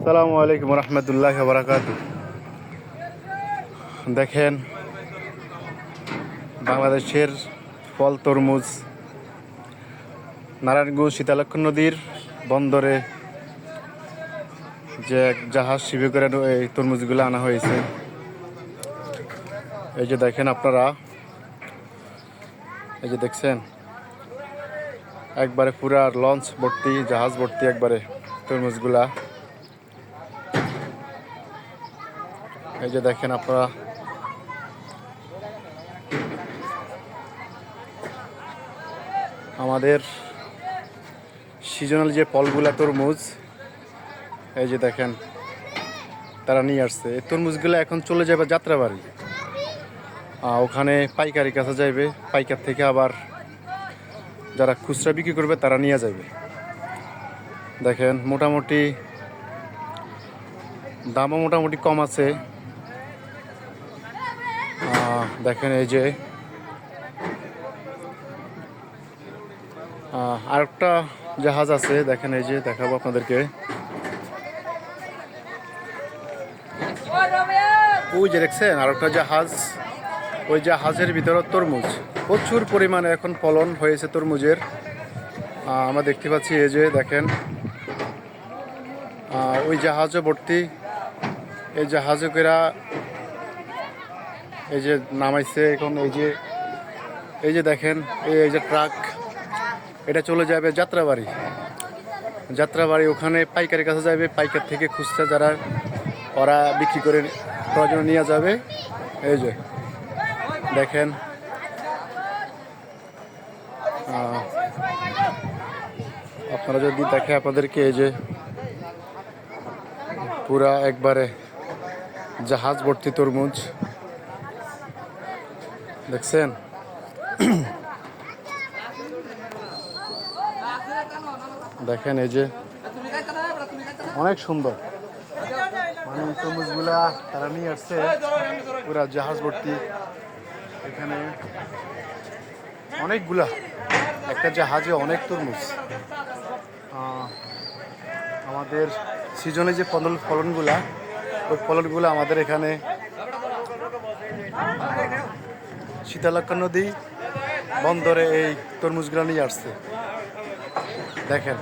আসসালামু আলাইকুম রহমতুল্লাহ বারাকাতু। দেখেন বাংলাদেশের ফল তরমুজ নারায়ণগঞ্জ শীতলক্ষ্যা নদীর বন্দরে যে এক জাহাজ শিবে করে এই তরমুজগুলো আনা হয়েছে। এই যে দেখেন আপনারা, এই যে দেখছেন একবারে পুরা লঞ্চ ভর্তি, জাহাজ ভর্তি একবারে তরমুজগুলা। এই যে দেখেন আপনারা, আমাদের সিজনাল যে ফলগুলা তরমুজ, এই যে দেখেন তারা নিয়ে আসছে। এই তরমুজগুলো এখন চলে যাবে যাত্রাবাড়ি, ওখানে পাইকারি কাছে যাইবে, পাইকার থেকে আবার যারা খুচরা বিক্রি করবে তারা নিয়ে যাবে। দেখেন মোটামুটি দামও মোটামুটি কম আছে। দেখেন এই যে আরেকটা জাহাজ আছে, দেখেন এই যে দেখাবো আপনাদেরকে। ওই যে দেখছেন আরেকটা জাহাজ, ওই জাহাজের ভিতরে তরমুজ প্রচুর পরিমাণে এখন ফলন হয়েছে তরমুজের। আমরা দেখতে পাচ্ছি এই যে দেখেন ওই জাহাজও ভর্তি। এই জাহাজও কেরা এই যে নামাইছে এখন। এই যে দেখেন এই যে ট্রাক, এটা চলে যাবে যাত্রাবাড়ি। যাত্রাবাড়ি ওখানে পাইকারের কাছে যাবে, পাইকার থেকে খুচরা যারা ওরা বিক্রি করে প্রয়োজন নিয়ে যাবে। এই যে দেখেন আপনারা যদি দেখে আপনাদেরকে, এই যে পুরা একবারে জাহাজ ভর্তি তরমুজ দেখছেন। দেখেন এই যে অনেক সুন্দর, মানে তরমুজগুলা তারা নিয়ে আসছে পুরা জাহাজ ভর্তি। এখানে অনেকগুলা, একটা জাহাজে অনেক তরমুজ। আমাদের সিজনে যে ফলনগুলা, ওই ফলনগুলো আমাদের এখানে শীতলক্ষ্যা নদী বন্দরে এই তরমুজগুলো নিয়ে আসছে। দেখেন